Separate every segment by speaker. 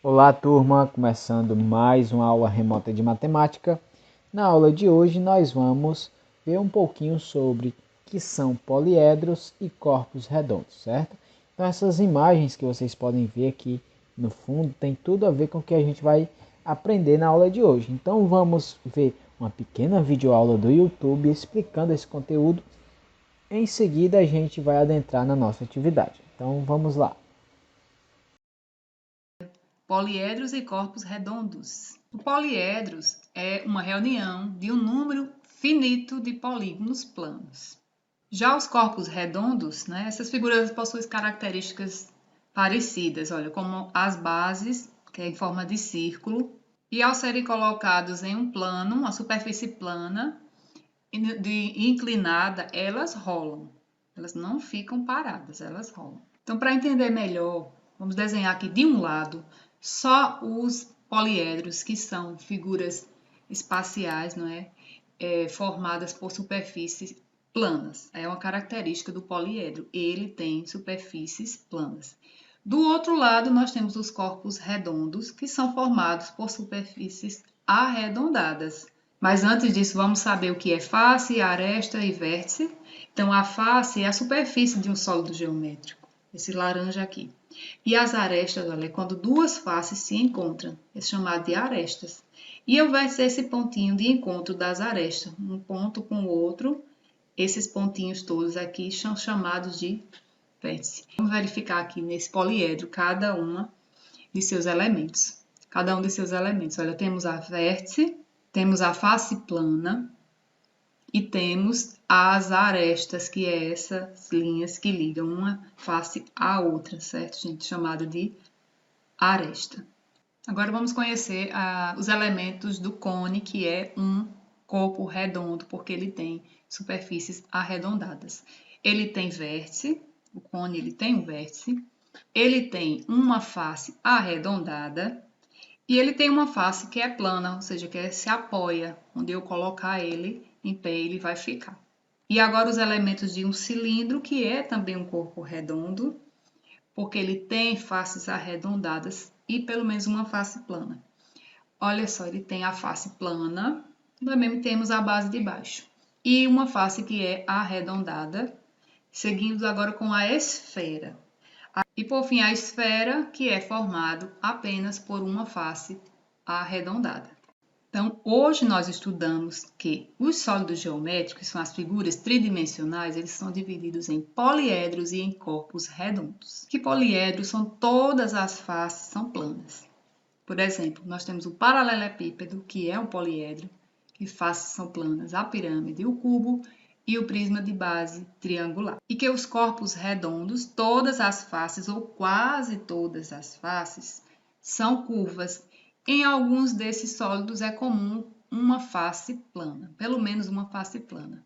Speaker 1: Olá, turma! Começando mais uma aula remota de matemática. Na aula de hoje nós vamos ver um pouquinho sobre o que são poliedros e corpos redondos, certo? Então essas imagens que vocês podem ver aqui no fundo tem tudo a ver com o que a gente vai aprender na aula de hoje. Então vamos ver uma pequena videoaula do YouTube explicando esse conteúdo. Em seguida a gente vai adentrar na nossa atividade. Então vamos lá.
Speaker 2: Poliedros e corpos redondos. O poliedros é uma reunião de um número finito de polígonos planos. Já os corpos redondos, essas figuras possuem características parecidas, olha, como as bases, que é em forma de círculo, e ao serem colocados em um plano, uma superfície plana, inclinada, elas rolam. Elas não ficam paradas, elas rolam. Então, para entender melhor, vamos desenhar aqui de um lado só os poliedros, que são figuras espaciais, formadas por superfícies planas. É uma característica do poliedro, ele tem superfícies planas. Do outro lado, nós temos os corpos redondos, que são formados por superfícies arredondadas. Mas antes disso, vamos saber o que é face, aresta e vértice. Então, a face é a superfície de um sólido geométrico, esse laranja aqui. E as arestas, olha, é quando duas faces se encontram, é chamado de arestas. E o vértice é esse pontinho de encontro das arestas, um ponto com o outro. Esses pontinhos todos aqui são chamados de vértice. Vamos verificar aqui nesse poliedro cada uma de seus elementos. Cada um de seus elementos. Olha, temos a vértice, temos a face plana e temos as arestas, que é essas linhas que ligam uma face à outra, certo, gente? Chamada de aresta. Agora vamos conhecer os elementos do cone, que é um corpo redondo, porque ele tem superfícies arredondadas. Ele tem vértice, o cone ele tem um vértice, ele tem uma face arredondada, e ele tem uma face que é plana, ou seja, que se apoia. Onde eu colocar ele em pé, ele vai ficar. E agora os elementos de um cilindro, que é também um corpo redondo, porque ele tem faces arredondadas e pelo menos uma face plana. Olha só, ele tem a face plana, também temos a base de baixo. E uma face que é arredondada, seguindo agora com a esfera. E por fim, a esfera, que é formado apenas por uma face arredondada. Então, hoje nós estudamos que os sólidos geométricos, são as figuras tridimensionais, eles são divididos em poliedros e em corpos redondos. Que poliedros são todas as faces são planas. Por exemplo, nós temos o paralelepípedo, que é um poliedro, que faces são planas, a pirâmide, o cubo e o prisma de base triangular. E que os corpos redondos, todas as faces ou quase todas as faces, são curvas. Em alguns desses sólidos é comum uma face plana, pelo menos uma face plana.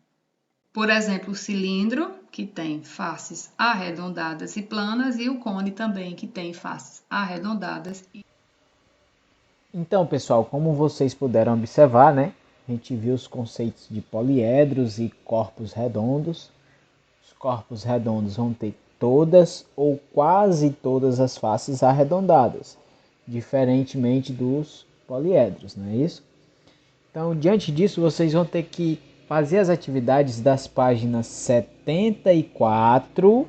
Speaker 2: Por exemplo, o cilindro, que tem faces arredondadas e planas, e o cone também, que tem faces arredondadas.
Speaker 1: Então, pessoal, como vocês puderam observar, a gente viu os conceitos de poliedros e corpos redondos. Os corpos redondos vão ter todas ou quase todas as faces arredondadas, diferentemente dos poliedros, não é isso? Então, diante disso, vocês vão ter que fazer as atividades das páginas 74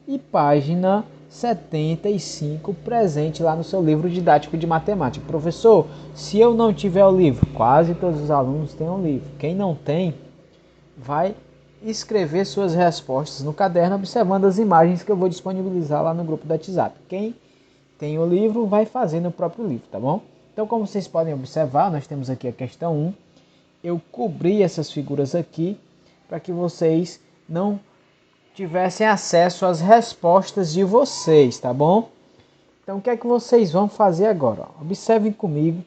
Speaker 1: e página 75 presente lá no seu livro didático de matemática. Professor, se eu não tiver o livro, quase todos os alunos têm um livro. Quem não tem, vai escrever suas respostas no caderno observando as imagens que eu vou disponibilizar lá no grupo do WhatsApp. Quem tem o livro vai fazer no próprio livro, tá bom? Então, como vocês podem observar, nós temos aqui a questão 1. Eu cobri essas figuras aqui para que vocês não tivessem acesso às respostas de vocês, tá bom? Então, o que é que vocês vão fazer agora? Observem comigo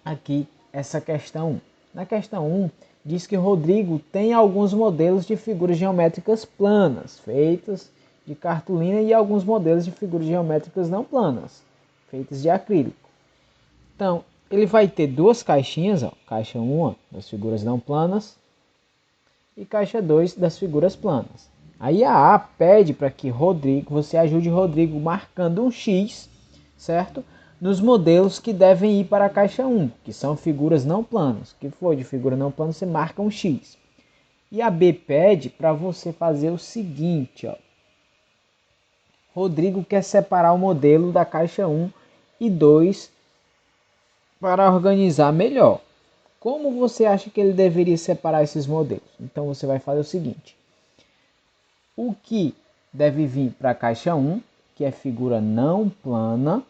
Speaker 1: aqui essa questão 1. Na questão 1, diz que Rodrigo tem alguns modelos de figuras geométricas planas, feitas de cartolina, e alguns modelos de figuras geométricas não planas, feitas de acrílico. Então, ele vai ter duas caixinhas, ó, caixa 1 das figuras não planas e caixa 2 das figuras planas. Aí a A pede para que você ajude Rodrigo marcando um X, certo? nos modelos que devem ir para a caixa 1, que são figuras não planas. O que for de figura não plana, você marca um X. E a B pede para você fazer o seguinte, ó. Rodrigo quer separar o modelo da caixa 1 e 2 para organizar melhor. Como você acha que ele deveria separar esses modelos? Então você vai fazer o seguinte. O que deve vir para a caixa 1, que é figura não plana,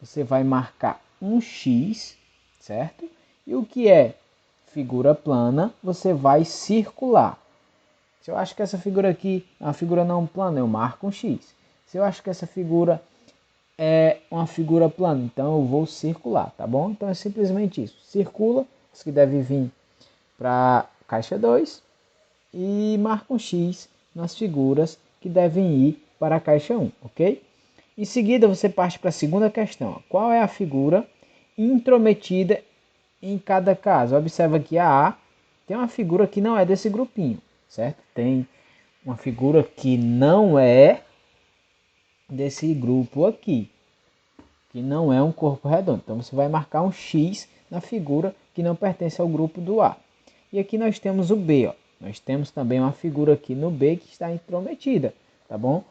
Speaker 1: você vai marcar um X, certo? E o que é figura plana, você vai circular. Se eu acho que essa figura aqui é uma figura não plana, eu marco um X. Se eu acho que essa figura é uma figura plana, então eu vou circular, tá bom? Então é simplesmente isso. Circula os que devem vir para a caixa 2 e marca um X nas figuras que devem ir para a caixa 1, ok? Em seguida você parte para a segunda questão. Qual é a figura intrometida em cada caso? Observa que a A tem uma figura que não é desse grupinho, certo? Tem uma figura que não é desse grupo aqui, que não é um corpo redondo. Então você vai marcar um X na figura que não pertence ao grupo do A. E aqui nós temos o B, ó. Nós temos também uma figura aqui no B que está intrometida, tá bom?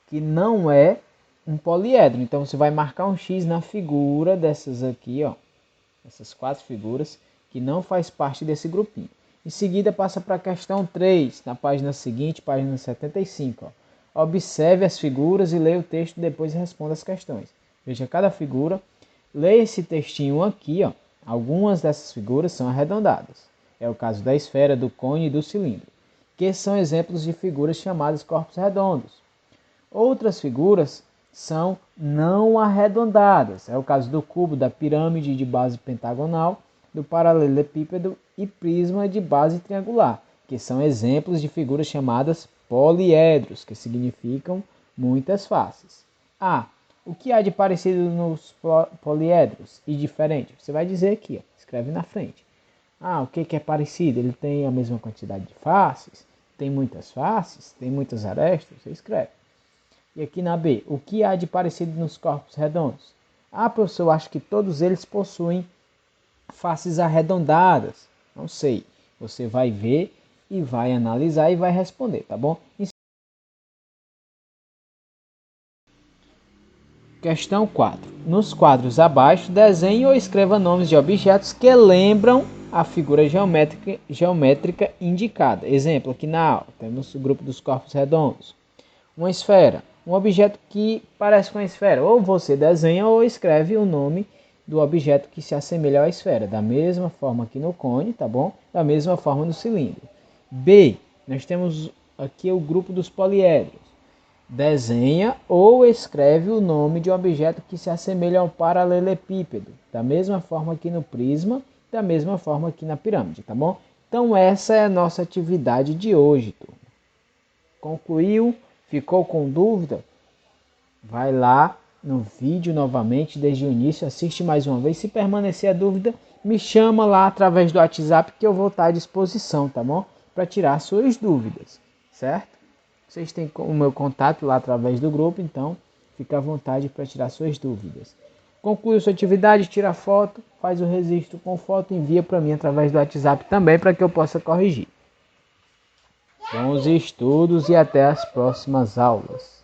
Speaker 1: Que não é um poliedro. Então você vai marcar um X na figura dessas aqui, ó. Essas 4 figuras que não faz parte desse grupinho. Em seguida passa para a questão 3, na página seguinte, página 75, ó. Observe as figuras e leia o texto, depois responda as questões. Veja cada figura, leia esse textinho aqui, ó. Algumas dessas figuras são arredondadas. É o caso da esfera, do cone e do cilindro, que são exemplos de figuras chamadas corpos redondos. Outras figuras são não arredondadas. É o caso do cubo, da pirâmide de base pentagonal, do paralelepípedo e prisma de base triangular, que são exemplos de figuras chamadas poliedros, que significam muitas faces. O que há de parecido nos poliedros e diferente? Você vai dizer aqui, ó, escreve na frente. O que é parecido? Ele tem a mesma quantidade de faces? Tem muitas faces? Tem muitas arestas? Você escreve. E aqui na B, o que há de parecido nos corpos redondos? Professor, eu acho que todos eles possuem faces arredondadas. Não sei. Você vai ver e vai analisar e vai responder, tá bom? Questão 4. Nos quadros abaixo, desenhe ou escreva nomes de objetos que lembram a figura geométrica indicada. Exemplo, aqui na A, temos o grupo dos corpos redondos. Uma esfera, um objeto que parece com a esfera. Ou você desenha ou escreve o nome do objeto que se assemelha à esfera. Da mesma forma aqui no cone, tá bom? Da mesma forma no cilindro. B, nós temos aqui o grupo dos poliedros. Desenha ou escreve o nome de um objeto que se assemelha ao paralelepípedo. Da mesma forma aqui no prisma, da mesma forma aqui na pirâmide, tá bom? Então essa é a nossa atividade de hoje, turma. Concluiu? Ficou com dúvida? Vai lá no vídeo novamente, desde o início, assiste mais uma vez. Se permanecer a dúvida, me chama lá através do WhatsApp que eu vou estar à disposição, tá bom? Para tirar suas dúvidas, certo? Vocês têm o meu contato lá através do grupo, então fica à vontade para tirar suas dúvidas. Conclui sua atividade, tira foto, faz o registro com foto e envia para mim através do WhatsApp também para que eu possa corrigir. Bons estudos e até as próximas aulas.